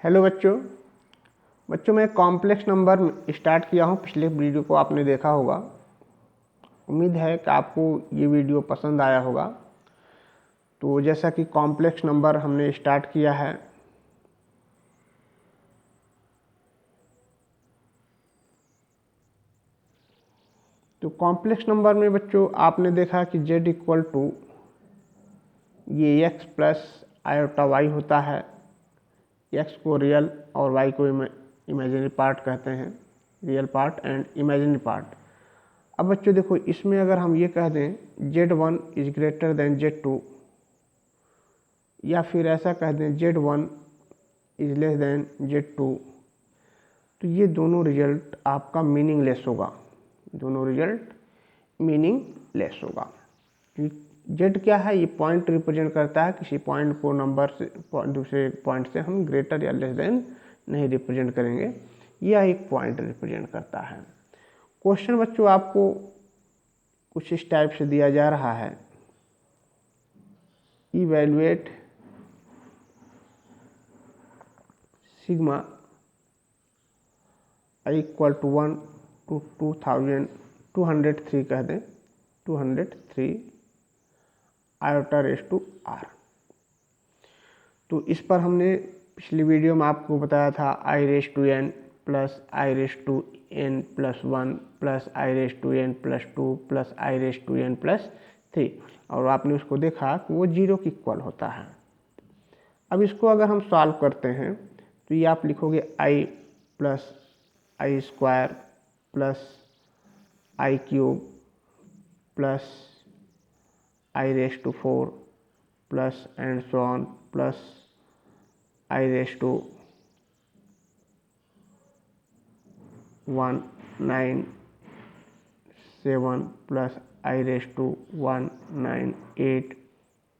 Hello बच्चों। मैं complex number start किया हूँ। पिछले वीडियो को आपने देखा होगा। उम्मीद है कि आपको ये वीडियो पसंद आया होगा। तो जैसा कि कॉम्प्लेक्स नंबर हमने स्टार्ट किया है, तो कॉम्प्लेक्स नंबर में बच्चों आपने देखा कि z इक्वल टू ये x प्लस आयोटा y होता है। x को रियल और y को इमेजिनरी पार्ट कहते हैं, real part and imaginary part. अब बच्चों देखो, इसमें अगर हम ये कह दें z1 is greater than z2, या फिर ऐसा कह दें z1 is less than z2, तो ये दोनों रिजल्ट आपका मीनिंगलेस होगा। दोनों रिजल्ट मीनिंगलेस होगा। z क्या है? ये पॉइंट रिप्रेजेंट करता है। किसी पॉइंट को नंबर से दूसरे पॉइंट से हम ग्रेटर या लेस देन नहीं रिप्रेजेंट करेंगे, यह एक पॉइंट रिप्रेजेंट करता है। क्वेश्चन बच्चों आपको कुछ इस टाइप से दिया जा रहा है, evaluate sigma i equal to 1 to 203 कह दें, 203 आयोटा रेस टू आर। तो इस पर हमने पिछली वीडियो में आपको बताया था i raise to n plus i raise to n plus 1 plus i raise to n plus 2 plus i raise to n plus 3, और आपने उसको देखा कि वो 0 के इक्वल होता है। अब इसको अगर हम सॉल्व करते हैं तो ये आप लिखोगे i plus i square plus i cube plus i raise to 4 plus and so on plus i raise to 197 plus i raise to 198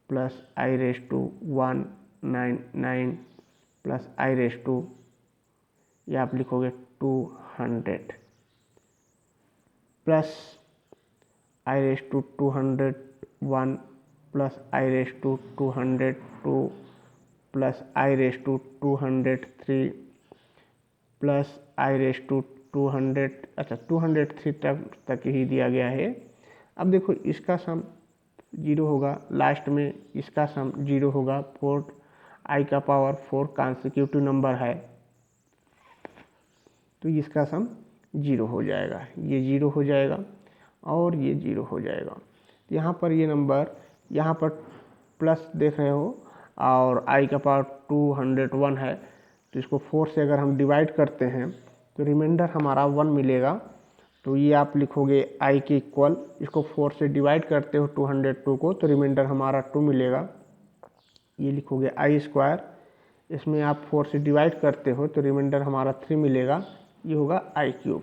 plus i raise to 199 plus i raise to, या आप लिखोगे 200 plus i raise to 201 plus i raise to 202 plus i raise to 203 plus i raise to 203 तक ही दिया गया है। अब देखो, इसका सम 0 होगा, लास्ट में इसका सम 0 होगा। 4 आई का पावर 4 कॉन्सिक्यूटिव नंबर है, तो इसका सम 0 हो जाएगा। ये 0 हो जाएगा और ये 0 हो जाएगा। यहाँ पर ये नंबर, यहाँ पर प्लस देख रहे हो और आई का पावर 201 है, तो इसको 4 से अगर हम डिवाइड करते हैं तो रिमाइंडर हमारा 1 मिलेगा। तो ये आप लिखोगे आई के इक्वल, इसको 4 से डिवाइड करते हो 202 को, तो रिमाइंडर हमारा 2 मिलेगा। ये लिखोगे आई स्क्वायर, इसमें आप 4 से डिवाइड करते हो तो रिमाइंडर हमारा 3 मिलेगा। ये होगा आई क्यूब।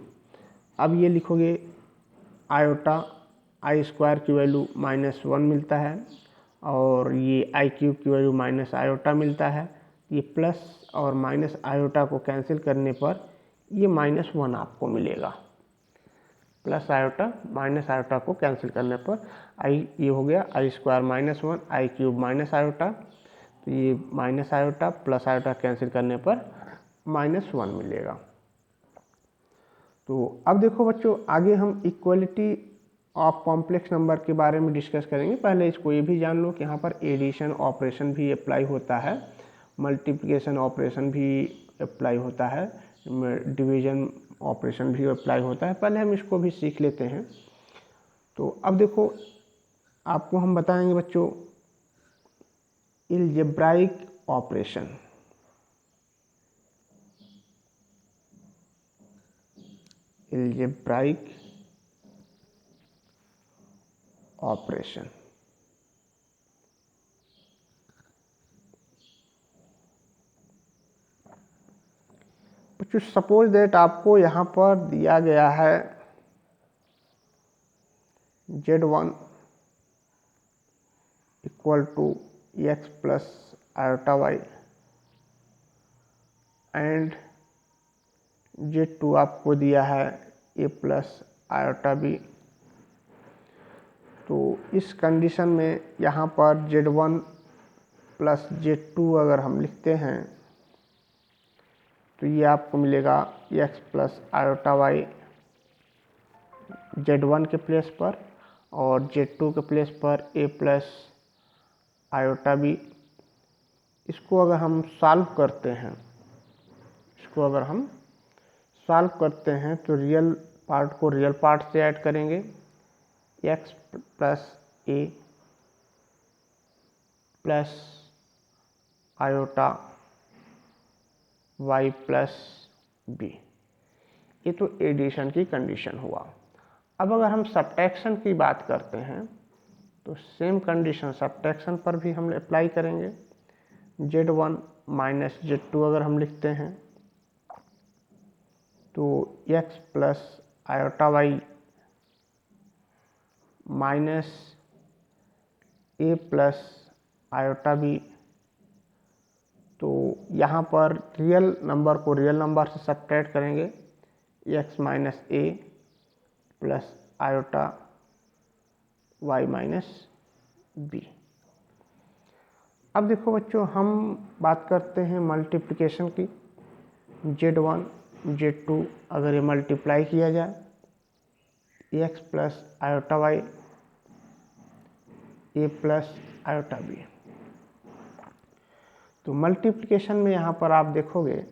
अब ये लिखोगे आयोटा, आई स्क्वायर की वैल्यू -1 मिलता है और ये आई क्यूब की वैल्यू माइनस आयोटा मिलता है। ये प्लस और माइनस आयोटा को कैंसिल करने पर ये -1 आपको मिलेगा। प्लस आयोटा माइनस आयोटा को कैंसिल करने पर आई, ये हो गया आई स्क्वायर -1 आई क्यूब माइनस आयोटा, तो ये minus iota plus iota cancel करने पर -1 मिलेगा। तो अब देखो बच्चों, आगे हम इक्वलिटी ऑफ कॉम्प्लेक्स नंबर के बारे में डिस्कस करेंगे। पहले इसको ये भी जान लो कि यहाँ पर एडिशन ऑपरेशन भी अप्लाई होता है, मल्टीप्लिकेशन ऑपरेशन भी अप्लाई होता है, डिवीजन ऑपरेशन भी अप्लाई होता है। पहले हम इसको भी सीख लेते हैं। तो अब देखो, आपको हम बताएंगे बच्चों अलजेब्राइक ऑपरेशन। अलजेब्राइक ऑपरेशन, बच्चों सपोज दैट आपको यहाँ पर दिया गया है z1 equal to x plus iota y and z2 आपको दिया है a प्लस आयोटा b। तो इस कंडीशन में यहाँ पर z1 प्लस z2 अगर हम लिखते हैं तो ये आपको मिलेगा x plus iota Y Z1 के प्लेस पर और Z2 के प्लेस पर a प्लस आयोटा बी। इसको अगर हम सॉल्व करते हैं, तो रियल पार्ट को रियल पार्ट से ऐड करेंगे, x plus a plus iota y plus b। ये तो एडिशन की कंडीशन हुआ। अब अगर हम सब्ट्रैक्शन की बात करते हैं तो सेम कंडीशन सब्ट्रैक्शन पर भी हम अप्लाई करेंगे। Z1 माइनस Z2 अगर हम लिखते हैं तो x plus iota y minus a plus iota b. तो यहाँ पर रियल नंबर को रियल नंबर से सब्ट्रैक्ट करेंगे, x minus a plus iota y minus b। अब देखो बच्चों, हम बात करते हैं मल्टीप्लिकेशन की। Z1 Z2 अगर ये मल्टीप्लाई किया जाए, x plus iota y a plus iota b. तो मल्टीप्लिकेशन में यहाँ पर आप देखोगे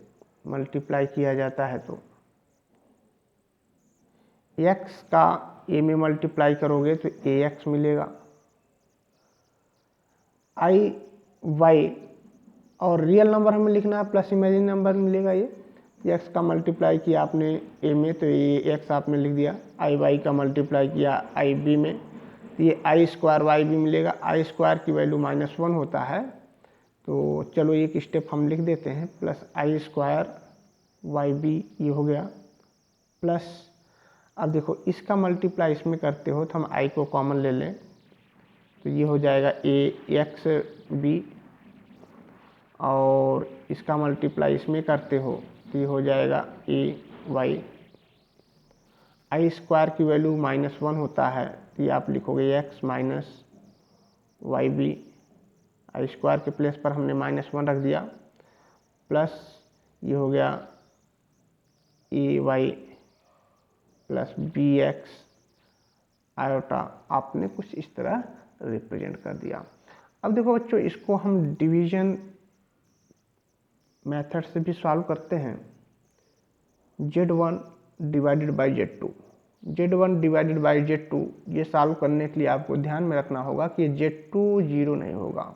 मल्टीप्लाई किया जाता है तो x का a में मल्टीप्लाई करोगे तो ax मिलेगा, i y और रियल नंबर हमें लिखना है प्लस इमेजिन नंबर मिलेगा। ये x का मल्टीप्लाई किया आपने a में तो ये x आपने लिख दिया, i y का मल्टीप्लाई किया i b में तो ये i स्क्वायर y b मिलेगा। i स्क्वायर की वैल्यू -1 होता है, तो चलो एक स्टेप हम लिख देते हैं, plus i square y b ये हो गया प्लस। अब देखो इसका मल्टीप्लाई इसमें करते हो तो हम i को कॉमन ले लें तो ये हो जाएगा ax b और इसका मल्टीप्लाई इसमें करते हो तो ये हो जाएगा a y। i स्क्वायर की वैल्यू -1 होता है तो ये आप लिखोगे x minus y b. I square के प्लेस पर हमने -1 रख दिया प्लस ये हो गया a y plus b x iota. आपने कुछ इस तरह रिप्रेजेंट कर दिया। अब देखो बच्चों, इसको हम डिवीजन मेथड से भी सॉल्व करते हैं। Z1 divided by Z2, Z1 divided by Z2 ये सॉल्व करने के लिए आपको ध्यान में रखना होगा कि Z2 0 नहीं होगा।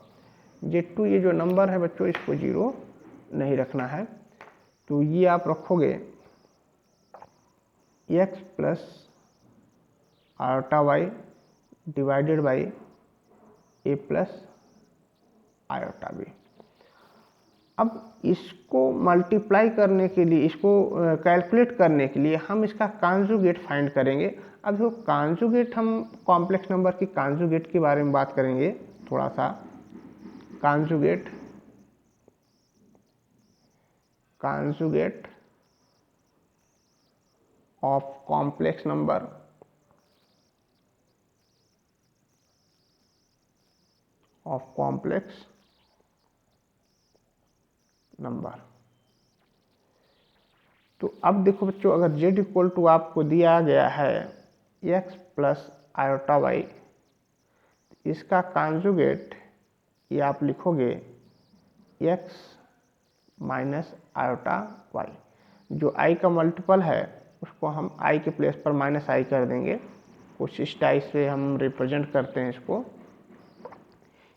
Z2 ये जो नंबर है बच्चों, इसको 0 नहीं रखना है। तो ये आप रखोगे x plus iota y divided by a plus iota b. अब इसको मल्टीप्लाई करने के लिए, इसको कैलकुलेट करने के लिए हम इसका कॉन्जुगेट फाइंड करेंगे। अब देखो कॉन्जुगेट, हम कॉम्प्लेक्स नंबर की कॉन्जुगेट के बारे में बात करेंगे थोड़ा सा। कॉन्जुगेट ऑफ कॉम्प्लेक्स नंबर तो अब देखो बच्चों, अगर z इक्वल टू आपको दिया गया है x प्लस आयोटा वाई, इसका कॉन्जुगेट ये आप लिखोगे x माइनस आयोटा वाई। जो i का मल्टीपल है उसको हम i के प्लेस पर -i कर देंगे। कुछ इस टाइप से हम रिप्रेजेंट करते हैं इसको।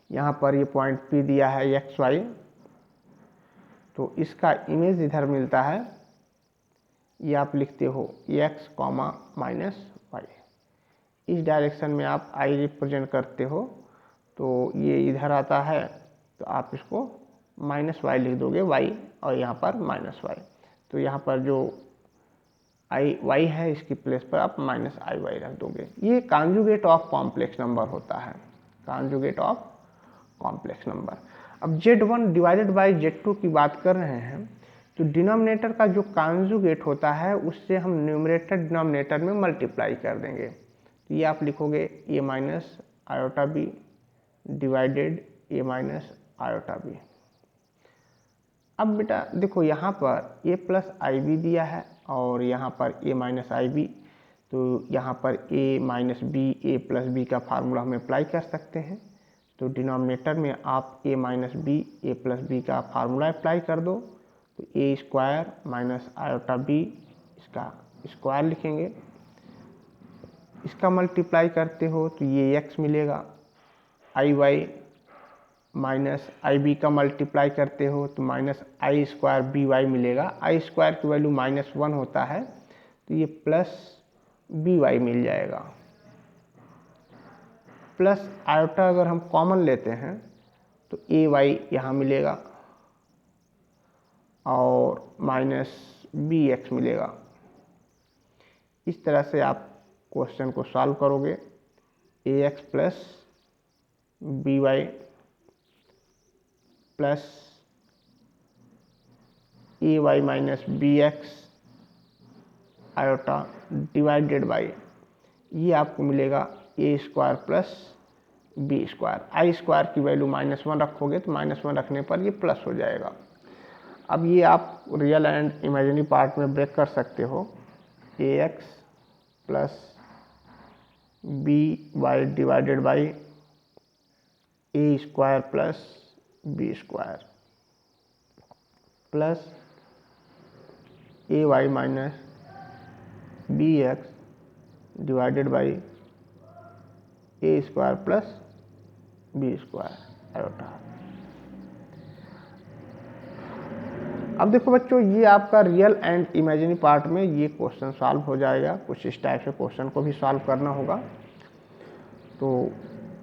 यहाँ पर ये पॉइंट P दिया है एक्स वाई, तो इसका इमेज इधर मिलता है, ये आप लिखते हो x कॉमा माइनस वाई। इस डायरेक्शन में आप i रिप्रेजेंट करते हो तो ये इधर आता है, तो आप इसको -y लिख दोगे y और यहाँ पर -y। तो यहाँ पर जो y है इसकी प्लेस पर आप -iy रख दोगे। ये कॉन्जुगेट ऑफ कॉम्प्लेक्स नंबर होता है, कॉन्जुगेट ऑफ कॉम्प्लेक्स नंबर। अब Z1 डिवाइडेड बाई Z2 की बात कर रहे हैं तो डिनोमिनेटर का जो कॉन्जुगेट होता है उससे हम न्यूमरेटर डिनोमिनेटर में मल्टीप्लाई कर देंगे। तो ये आप लिखोगे a minus iota b divided a minus iota b. अब बेटा देखो यहाँ पर a प्लस आई बी दिया है और यहाँ पर a माइनस आई बी, तो यहाँ पर a minus b a plus b का फार्मूला हम अप्लाई कर सकते हैं। तो डिनोमिनेटर में आप a minus b a plus b का फार्मूला अप्लाई कर दो, तो a square minus iota b, इसका स्क्वायर लिखेंगे। इसका मल्टीप्लाई करते हो तो ये x मिलेगा, i y minus i b का मल्टीप्लाई करते हो तो minus i square b y मिलेगा। आई स्क्वायर की वैल्यू -1 होता है, तो ये प्लस बी वाई मिल जाएगा। प्लस आयोटा अगर हम कॉमन लेते हैं तो ए वाई यहाँ मिलेगा और माइनस बी एक्स मिलेगा। इस तरह से आप क्वेश्चन को सॉल्व करोगे। A x plus b y plus a y minus b x iota divided by, ये आपको मिलेगा a square plus b square. I square की वैल्यू -1 रखोगे तो -1 रखने पर ये प्लस हो जाएगा। अब ये आप रियल एंड इमेजिनरी पार्ट में ब्रेक कर सकते हो। A x plus b y divided by a square plus b square plus a y minus b x divided by a square plus b square iota. अब देखो बच्चों, ये आपका real and imaginary part में ये क्वेश्चन सॉल्व हो जाएगा। कुछ इस टाइप से क्वेश्चन को भी सॉल्व करना होगा। तो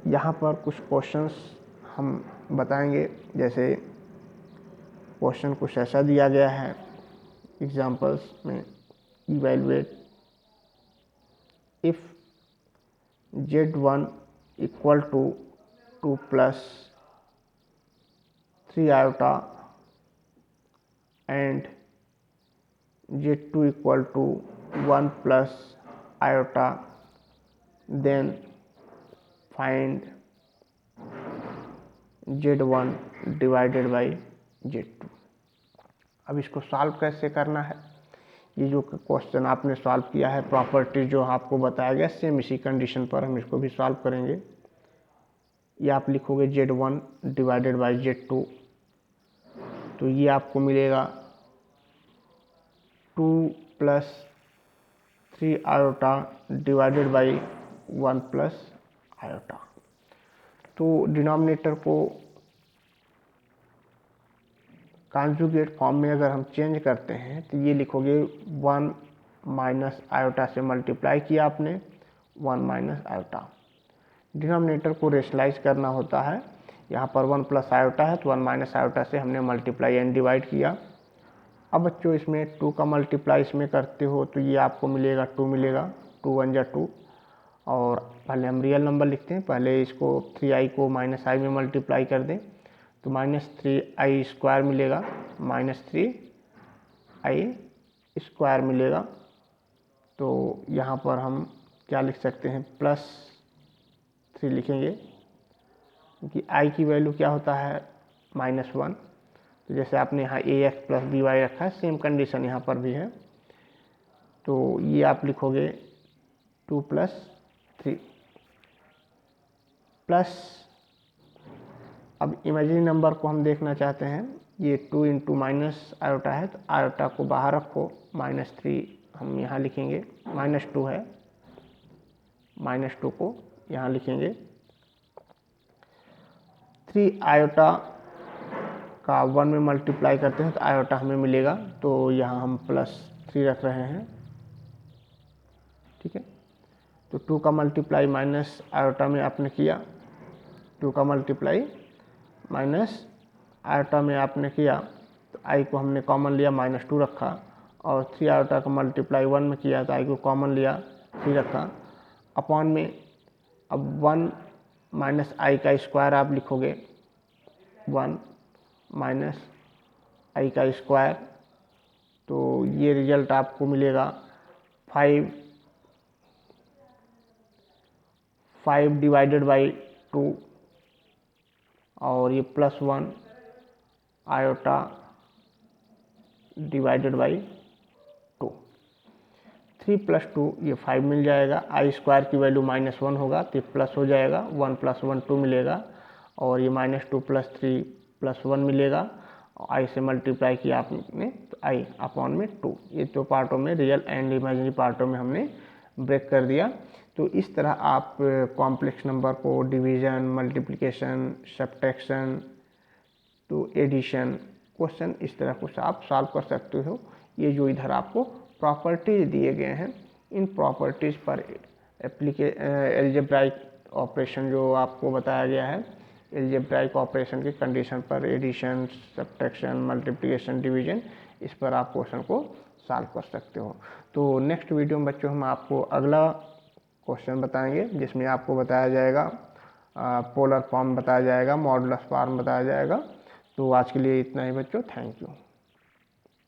यहाँ पर कुछ क्वेश्चंस हम बताएंगे। जैसे क्वेश्चन कुछ ऐसा दिया गया है एग्जांपल्स में, evaluate if z1 equal to 2 प्लस 3 iota and z2 equal to 1 plus iota, then find z1 divided by z2। अब इसको सॉल्व कैसे करना है, ये जो क्वेश्चन आपने सॉल्व किया है, प्रॉपर्टी जो आपको बताया गया, सेम इसी कंडीशन पर हम इसको भी सॉल्व करेंगे। ये आप लिखोगे z1 डिवाइडेड बाई z2, तो ये आपको मिलेगा 2 प्लस 3 iota divided by 1 plus iota. तो डिनोमिनेटर को कॉन्जुगेट फॉर्म में अगर हम चेंज करते हैं तो ये लिखोगे 1 माइनस आयोटा से मल्टीप्लाई किया आपने, 1 माइनस आयोटा। डिनोमिनेटर को रेशनलाइज करना होता है। यहाँ पर 1 प्लस आयोटा है तो 1 माइनस आयोटा से हमने मल्टीप्लाई एंड डिवाइड किया। अब बच्चों इसमें 2 का मल्टीप्लाई इसमें करते हो तो ये आपको मिलेगा 2 मिलेगा, 2 1 जा 2। और पहले हम रियल नंबर लिखते हैं, पहले इसको 3i को माइनस आई में मल्टीप्लाई कर दें तो -3i स्क्वायर मिलेगा, -3i स्क्वायर मिलेगा। तो यहाँ पर हम क्या लिख सकते हैं, +3 लिखेंगे क्योंकि i की वैल्यू क्या होता है, -1। तो जैसे आपने यहाँ ए एक्स प्लस बी वाई रखा है, सेम कंडीशन यहाँ पर भी है। तो ये आप लिखोगे 2 + 3 प्लस, अब इमेजिनरी नंबर को हम देखना चाहते हैं। ये 2 इंटू माइनस आयोटा है तो आयोटा को बाहर रखो, -3 हम यहाँ लिखेंगे, -2 है, -2 को यहाँ लिखेंगे। 3 आयोटा का 1 में मल्टीप्लाई करते हैं तो आयोटा हमें मिलेगा, तो यहाँ हम +3 रख रहे हैं। ठीक है, तो 2 का मल्टीप्लाई माइनस आयोटा में आपने किया, 2 का मल्टीप्लाई माइनस आयोटा में आपने किया तो आई को हमने कॉमन लिया, -2 रखा। और 3 आयोटा का मल्टीप्लाई 1 में किया तो आई को कॉमन लिया, 3 रखा। अपॉन में अब 1 माइनस आई का स्क्वायर आप लिखोगे, 1 माइनस आई का स्क्वायर, तो ये रिजल्ट आपको मिलेगा 5 डिवाइडेड बाई 2 और ये +1 आयोटा डिवाइडेड बाई 2। 3 + 2 ये 5 मिल जाएगा। आई स्क्वायर की वैल्यू -1 होगा तो ये प्लस हो जाएगा, 1 + 1 2 मिलेगा, और ये -2 + 3 + 1 मिलेगा। आई से मल्टीप्लाई किया आपने तो आई अपॉन में 2। ये तो पार्टों में, रियल एंड इमेजिनरी पार्टों में हमने ब्रेक कर दिया। तो इस तरह आप कॉम्प्लेक्स नंबर को डिवीज़न, मल्टीप्लिकेशन, सब्ट्रैक्शन तो एडिशन क्वेश्चन इस तरह कुछ आप सॉल्व कर सकते हो। ये जो इधर आपको प्रॉपर्टीज दिए गए हैं, इन प्रॉपर्टीज़ पर एल्जेब्राइक ऑपरेशन जो आपको बताया गया है, एल्जेब्राइक ऑपरेशन की कंडीशन पर एडिशन, सब्ट्रैक्शन, मल्टीप्लिकेशन, डिवीजन, इस पर आप क्वेश्चन को सॉल्व कर सकते हो। तो नेक्स्ट वीडियो में बच्चों हम आपको अगला क्वेश्चन बताएंगे जिसमें आपको बताया जाएगा पोलर फॉर्म बताया जाएगा, मॉडुलस फॉर्म बताया जाएगा। तो आज के लिए इतना ही बच्चों, थैंक यू।